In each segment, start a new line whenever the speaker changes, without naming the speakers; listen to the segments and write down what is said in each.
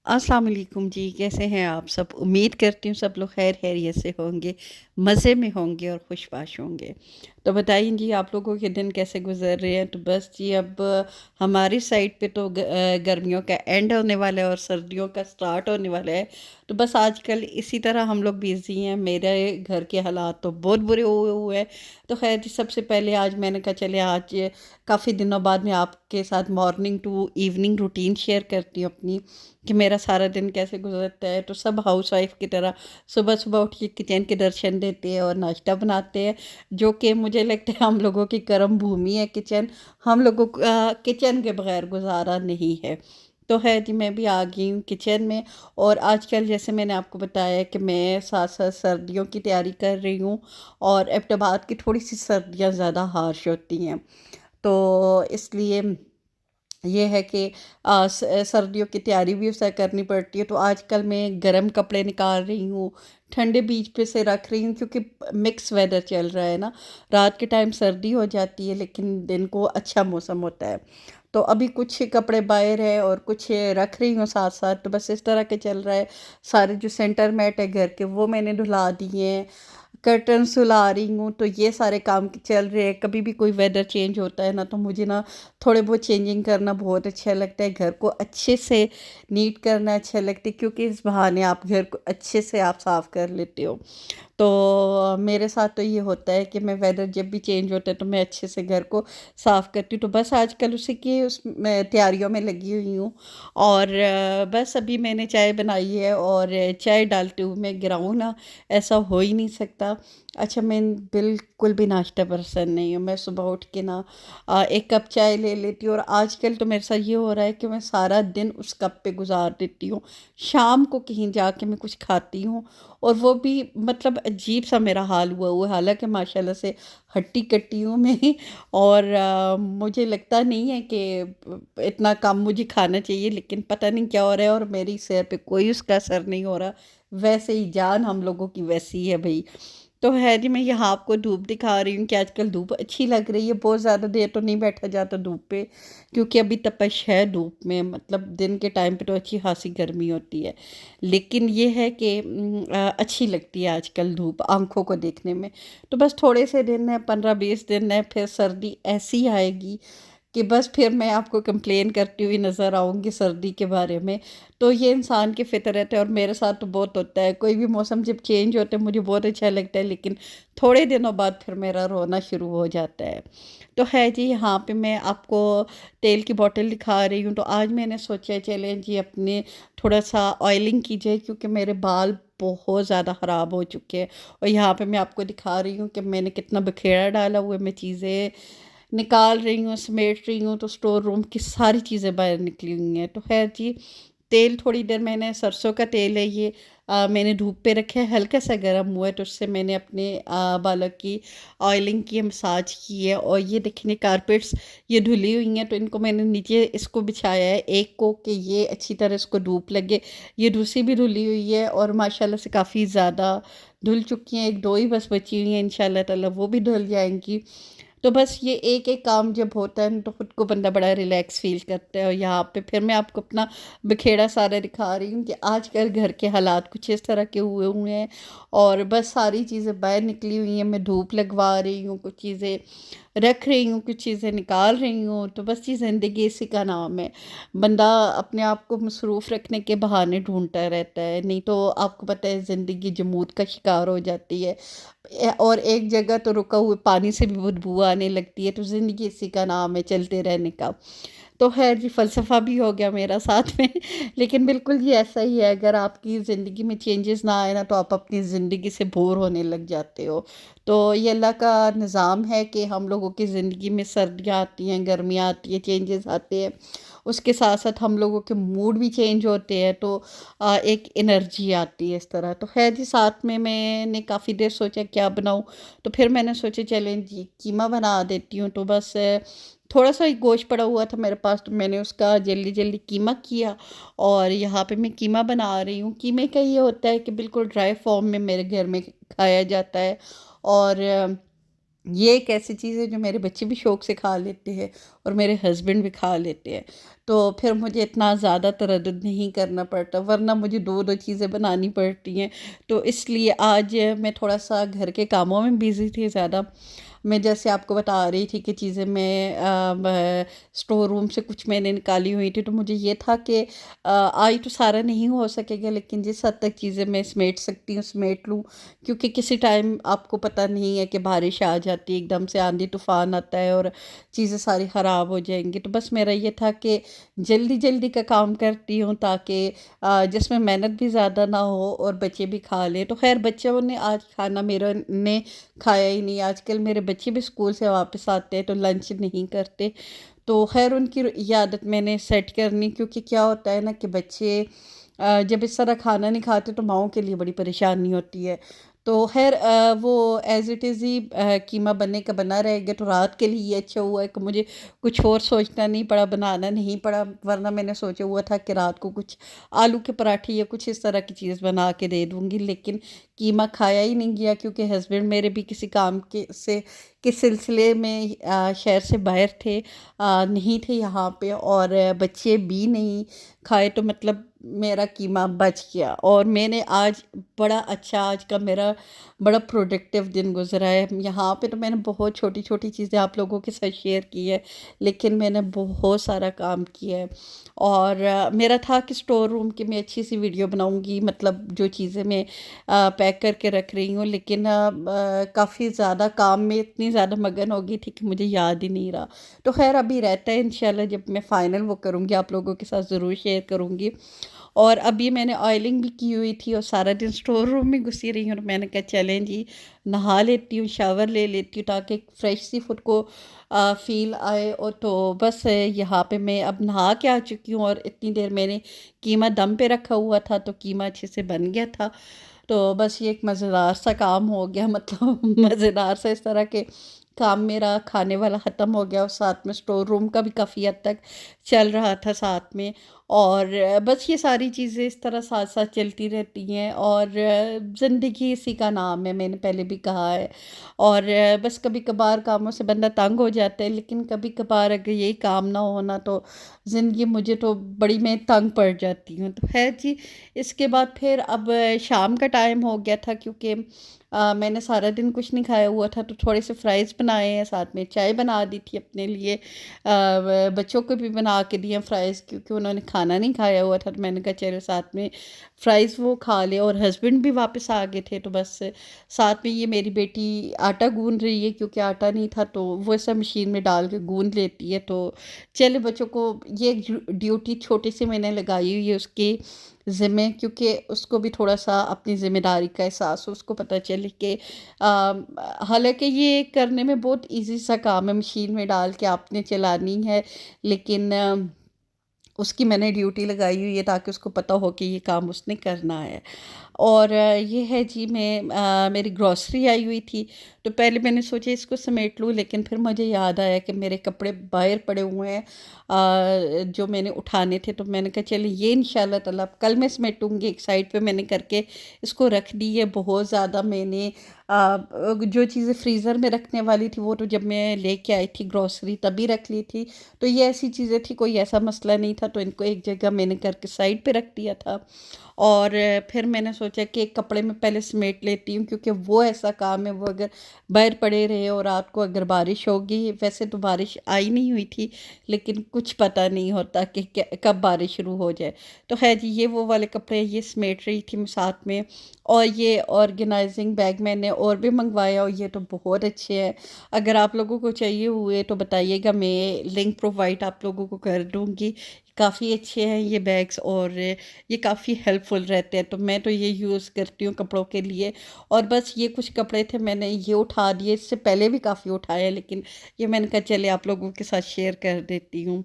अस्सलाम वालेकुम जी, कैसे हैं आप सब? उम्मीद करती हूँ सब लोग खैर खैरियत से होंगे, मज़े में होंगे और खुशबाश होंगे। तो बताइए जी आप लोगों के दिन कैसे गुज़र रहे हैं? तो बस जी अब हमारी साइड पे तो गर्मियों का एंड होने वाला है और सर्दियों का स्टार्ट होने वाला है। तो बस आजकल इसी तरह हम लोग बिज़ी हैं। मेरे घर के हालात तो बहुत बुरे हुए हुए हैं। तो खैर जी सबसे पहले आज मैंने कहा चले आज काफ़ी दिनों बाद मैं आपके साथ morning to evening routine share करती हूँ अपनी, कि मेरा सारा दिन कैसे गुजरता है। तो सब हाउसवाइफ की तरह सुबह सुबह उठ के किचन के दर्शन देते हैं और नाश्ता बनाते हैं, जो कि मुझे लगता है हम लोगों की कर्म भूमि है किचन। हम लोगों का किचन के बगैर गुजारा नहीं है। तो है जी मैं भी आ गई हूँ किचन में। और आजकल जैसे मैंने आपको बताया कि मैं साथ साथ सर्दियों की तैयारी कर रही हूँ। और अब्टाबाद की थोड़ी सी सर्दियाँ ज़्यादा हार्श होती हैं, तो इसलिए ये है कि सर्दियों की तैयारी भी उसे करनी पड़ती है। तो आजकल मैं गर्म कपड़े निकाल रही हूँ, ठंडे बीच पे से रख रही हूँ, क्योंकि मिक्स वेदर चल रहा है ना। रात के टाइम सर्दी हो जाती है लेकिन दिन को अच्छा मौसम होता है। तो अभी कुछ कपड़े बाहर है और कुछ रख रही हूँ साथ साथ। तो बस इस तरह के चल रहा है। सारे जो सेंटर मैट है घर के वो मैंने धुला दिए हैं, कर्टन सुला रही हूँ। तो ये सारे काम चल रहे हैं। कभी भी कोई वेदर चेंज होता है ना, तो मुझे ना थोड़े बहुत चेंजिंग करना बहुत अच्छा लगता है। घर को अच्छे से नीट करना अच्छा लगता है, क्योंकि इस बहाने आप घर को अच्छे से आप साफ़ कर लेते हो। तो मेरे साथ तो ये होता है कि मैं वेदर जब भी चेंज होता है तो मैं अच्छे से घर को साफ़ करती हूँ। तो बस आजकल उसी की उस मैं तैयारियों में लगी हुई हूँ। और बस अभी मैंने चाय बनाई है और चाय डालते हुए मैं गिराऊँ ना, ऐसा हो ही नहीं सकता। अच्छा, मैं बिल्कुल भी नाश्ता पसंद नहीं हूँ। मैं सुबह उठ के ना एक कप चाय ले लेती हूँ। और आजकल तो मेरे साथ ये हो रहा है कि मैं सारा दिन उस कप पे गुजार देती हूँ। शाम को कहीं जाके मैं कुछ खाती हूँ और वो भी मतलब अजीब सा मेरा हाल हुआ हुआ है। हालांकि माशाल्लाह से हट्टी कट्टी हूँ मैं और मुझे लगता नहीं है कि इतना कम मुझे खाना चाहिए, लेकिन पता नहीं क्या हो रहा है और मेरी सेहत पे कोई उसका असर नहीं हो रहा। वैसे ही जान हम लोगों की वैसी है भाई। तो है जी मैं यहाँ आपको धूप दिखा रही हूँ कि आजकल धूप अच्छी लग रही है। बहुत ज़्यादा देर तो नहीं बैठा जाता धूप पे, क्योंकि अभी तपश है धूप में। मतलब दिन के टाइम पे तो अच्छी खासी गर्मी होती है, लेकिन ये है कि अच्छी लगती है आजकल धूप आंखों को देखने में। तो बस थोड़े से दिन है, 15-20 दिन है, फिर सर्दी ऐसी आएगी कि बस फिर मैं आपको कंप्लेन करती हुई नज़र आऊँगी सर्दी के बारे में। तो ये इंसान की फितरत है और मेरे साथ तो बहुत होता है। कोई भी मौसम जब चेंज होता है मुझे बहुत अच्छा लगता है, लेकिन थोड़े दिनों बाद फिर मेरा रोना शुरू हो जाता है। तो है जी यहाँ पे मैं आपको तेल की बोतल दिखा रही हूँ। तो आज मैंने सोचा चले जी अपने थोड़ा सा ऑयलिंग की जाए, क्योंकि मेरे बाल बहुत ज़्यादा ख़राब हो चुके हैं। और यहाँ पे मैं आपको दिखा रही हूँ कि मैंने कितना बखेड़ा डाला हुआ है। मैं चीज़ें निकाल रही हूँ, समेट रही हूँ, तो स्टोर रूम की सारी चीज़ें बाहर निकली हुई हैं। तो खैर जी तेल थोड़ी देर, मैंने सरसों का तेल है ये, मैंने धूप पे रखा है, हल्का सा गर्म हुआ है। तो उससे मैंने अपने बालों की ऑयलिंग की है, मसाज की है। और ये देखिए कारपेट्स ये धुली हुई हैं, तो इनको मैंने नीचे इसको बिछाया है एक को, कि ये अच्छी तरह इसको धूप लगे। ये दूसरी भी धुली हुई है और माशाल्लाह से काफ़ी ज़्यादा धुल चुकी हैं। एक दो ही बस बची हुई हैं, इंशाल्लाह ताला वो भी धुल जाएंगी। तो बस ये एक एक काम जब होता है ना, तो खुद को बंदा बड़ा रिलैक्स फील करता है। और यहाँ पे फिर मैं आपको अपना बखेड़ा सारा दिखा रही हूँ कि आजकल घर के हालात कुछ इस तरह के हुए हुए हैं। और बस सारी चीज़ें बाहर निकली हुई हैं। मैं धूप लगवा रही हूँ, कुछ चीज़ें रख रही हूँ, कुछ चीज़ें निकाल रही हूँ। तो बस ये ज़िंदगी इसी का नाम है। बंदा अपने आप को मसरूफ़ रखने के बहाने ढूंढता रहता है, नहीं तो आपको पता है ज़िंदगी जमूद का शिकार हो जाती है। और एक जगह तो रुका हुए पानी से भी बदबू आने लगती है। तो ज़िंदगी इसी का नाम है, चलते रहने का। तो खैर जी फ़लसफ़ा भी हो गया मेरा साथ में लेकिन बिल्कुल ये ऐसा ही है। अगर आपकी ज़िंदगी में चेंजेस ना आए ना, तो आप अपनी ज़िंदगी से बोर होने लग जाते हो। तो ये अल्लाह का निज़ाम है कि हम लोगों की ज़िंदगी में सर्दियाँ आती हैं, गर्मियाँ आती हैं, चेंजेस आते हैं। उसके साथ साथ हम लोगों के मूड भी चेंज होते हैं। तो एक एनर्जी आती है इस तरह। तो खैर जी साथ में मैंने काफ़ी देर सोचा क्या बनाऊँ। तो फिर मैंने सोचा चलें जी कीमा बना देती हूँ। तो बस थोड़ा सा ही गोश्त पड़ा हुआ था मेरे पास, तो मैंने उसका जल्दी जल्दी कीमा किया। और यहाँ पे मैं कीमा बना रही हूँ। कीमे का ये होता है कि बिल्कुल ड्राई फॉर्म में मेरे घर में खाया जाता है। और ये एक ऐसी चीज़ है जो मेरे बच्चे भी शौक़ से खा लेते हैं और मेरे हस्बैंड भी खा लेते हैं। तो फिर मुझे इतना ज़्यादा तरद्दुद नहीं करना पड़ता, वरना मुझे 2-2 चीज़ें बनानी पड़ती हैं। तो इसलिए आज मैं थोड़ा-सा घर के कामों में बिज़ी थी ज़्यादा। मैं जैसे आपको बता रही थी कि चीज़ें मैं स्टोर रूम से कुछ मैंने निकाली हुई थी, तो मुझे ये था कि आज तो सारा नहीं हो सकेगा, लेकिन जिस हद तक चीज़ें मैं समेट सकती हूँ समेट लूँ। क्योंकि किसी टाइम आपको पता नहीं है कि बारिश आ जाती है, एकदम से आंधी तूफ़ान आता है और चीज़ें सारी ख़राब हो जाएँगी। तो बस मेरा ये था कि जल्दी-जल्दी का काम करती हूँ, ताकि जिसमें मेहनत भी ज़्यादा ना हो और बच्चे भी खा लें। तो ख़ैर बच्चों ने आज खाना मेरा ने खाया ही नहीं। आजकल मेरे बच्चे भी स्कूल से वापस आते हैं तो लंच नहीं करते। तो ख़ैर उनकी ये आदत मैंने सेट करनी, क्योंकि क्या होता है ना कि बच्चे जब इस तरह खाना नहीं खाते तो माँओं के लिए बड़ी परेशानी होती है। तो ख़ैर वो एज़ इट इज़ ही कीमा बनने का बना रह गया, तो रात के लिए ये अच्छा हुआ है कि मुझे कुछ और सोचना नहीं पड़ा, बनाना नहीं पड़ा, वरना मैंने सोचा हुआ था कि रात को कुछ आलू के पराठे या कुछ इस तरह की चीज़ बना के दे दूँगी। लेकिन कीमा खाया ही नहीं गया, क्योंकि हस्बैंड मेरे भी किसी काम के सिलसिले में शहर से बाहर थे, नहीं थे यहाँ पे, और बच्चे भी नहीं खाए, तो मतलब मेरा कीमा बच गया। और मैंने आज बड़ा अच्छा, आज का मेरा बड़ा प्रोडक्टिव दिन गुजरा है। यहाँ पे तो मैंने बहुत छोटी-छोटी चीज़ें आप लोगों के साथ शेयर की है, लेकिन मैंने बहुत सारा काम किया है। और मेरा था कि स्टोर रूम की मैं अच्छी सी वीडियो बनाऊँगी, मतलब जो चीज़ें मैं पैक करके रख रही हूँ, लेकिन काफ़ी ज़्यादा काम में इतनी ज़्यादा मगन हो गई थी कि मुझे याद ही नहीं रहा। तो ख़ैर अभी रहता है, इंशाल्लाह जब मैं फ़ाइनल वो करूँगी आप लोगों के साथ ज़रूर शेयर करूँगी। और अभी मैंने ऑयलिंग भी की हुई थी और सारा दिन स्टोर रूम में घुसी रही हूँ, और मैंने कहा चलें जी, नहा लेती हूँ, शावर ले लेती हूँ, ताकि एक फ्रेश सी खुद को फ़ील आए। और तो बस यहाँ पे मैं अब नहा के आ चुकी हूँ, और इतनी देर मैंने कीमा दम पे रखा हुआ था, तो कीमा अच्छे से बन गया था। तो बस ये एक मज़ेदार सा काम हो गया, मतलब मज़ेदार सा, इस तरह के काम मेरा खाने वाला ख़त्म हो गया, और साथ में स्टोर रूम का भी काफ़ी हद तक चल रहा था साथ में। और बस ये सारी चीज़ें इस तरह साथ-साथ चलती रहती हैं, और ज़िंदगी इसी का नाम है, मैंने पहले भी कहा है। और बस कभी-कभार कामों से बंदा तंग हो जाता है, लेकिन कभी-कभार अगर यही काम ना हो ना, तो ज़िंदगी मुझे तो बड़ी मैं तंग पड़ जाती हूँ। तो ख़ैर जी, इसके बाद फिर अब शाम का टाइम हो गया था, क्योंकि मैंने सारा दिन कुछ नहीं खाया हुआ था, तो थोड़े से फ्राइज़ बनाए हैं, साथ में चाय बना दी थी अपने लिए, बच्चों को भी बना के दिए फ्राइज़, क्योंकि उन्होंने खाना नहीं खाया हुआ था, तो मैंने कहा चलो साथ में फ्राइज़ वो खा लें। और हस्बैंड भी वापस आ गए थे, तो बस साथ में ये मेरी बेटी आटा गूँध रही है, क्योंकि आटा नहीं था, तो वो ऐसा मशीन में डाल के गूँध लेती है। तो चले बच्चों को ये ड्यूटी छोटी सी मैंने लगाई हुई है उसकी ज़िम्मे, क्योंकि उसको भी थोड़ा-सा अपनी ज़िम्मेदारी का एहसास हो, उसको पता चले कि हालाँकि ये करने में बहुत ईज़ी सा काम है, मशीन में डाल के आपने चलानी है, लेकिन उसकी मैंने ड्यूटी लगाई हुई है, ताकि उसको पता हो कि ये काम उसने करना है। और ये है जी, मैं मेरी ग्रॉसरी आई हुई थी, तो पहले मैंने सोचा इसको समेट लूँ, लेकिन फिर मुझे याद आया कि मेरे कपड़े बाहर पड़े हुए हैं, जो मैंने उठाने थे, तो मैंने कहा चलिए ये इंशाल्लाह ताला कल मैं समेटूँगी। एक साइड पे मैंने करके इसको रख दी है। बहुत ज़्यादा मैंने जो चीज़ें फ्रीज़र में रखने वाली थी, वो तो जब मैं लेके आई थी ग्रॉसरी तभी रख ली थी। तो ये ऐसी चीज़ें थी, कोई ऐसा मसला नहीं था, तो इनको एक जगह मैंने करके साइड पे रख दिया था। और फिर मैंने सोचा कि एक कपड़े में पहले समेट लेती हूँ, क्योंकि वो ऐसा काम है, वो अगर बाहर पड़े रहे और रात को अगर बारिश होगी, वैसे तो बारिश आई नहीं हुई थी, लेकिन कुछ पता नहीं होता कि कब बारिश शुरू हो जाए। तो खैर जी, ये वो वाले कपड़े ये समेट रही थी मैं साथ में। और ये ऑर्गेनाइजिंग बैग मैंने और भी मंगवाया, और ये तो बहुत अच्छे हैं। अगर आप लोगों को चाहिए हुए तो बताइएगा, मैं लिंक प्रोवाइड आप लोगों को कर दूँगी। काफ़ी अच्छे हैं ये बैग्स, और ये काफ़ी हेल्पफुल रहते हैं, तो मैं तो ये यूज़ करती हूँ कपड़ों के लिए। और बस ये कुछ कपड़े थे, मैंने ये उठा दिए, इससे पहले भी काफ़ी उठाए, लेकिन ये मैंने कहा चलिए आप लोगों के साथ शेयर कर देती हूँ।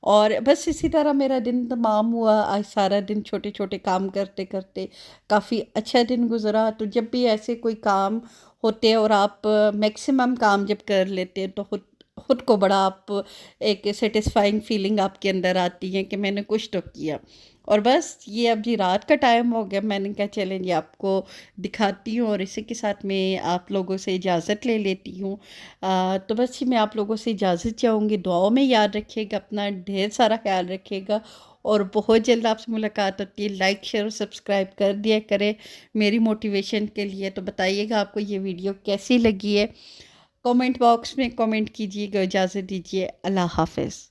और बस इसी तरह मेरा दिन तमाम हुआ। आज सारा दिन छोटे-छोटे काम करते-करते काफ़ी अच्छा दिन गुज़रा। तो जब भी ऐसे कोई काम होते हैं और आप मैक्सिमम काम जब कर लेते हैं, तो खुद ख़ुद को बड़ा आप एक सेटिस्फाइंग फीलिंग आपके अंदर आती है कि मैंने कुछ तो किया। और बस ये अब जी रात का टाइम हो गया, मैंने कहा चलें जी आपको दिखाती हूँ और इसी के साथ मैं आप लोगों से इजाज़त ले लेती हूँ। तो बस जी मैं आप लोगों से इजाज़त चाहूँगी, दुआओं में याद रखिएगा, अपना ढेर सारा ख्याल रखिएगा और बहुत जल्द आपसे मुलाकात होती है। लाइक शेयर और सब्सक्राइब कर दिया करें मेरी मोटिवेशन के लिए। तो बताइएगा आपको ये वीडियो कैसी लगी है, कमेंट बॉक्स में कमेंट कीजिएगा। इजाज़त दीजिए, अल्लाह हाफ़िज़।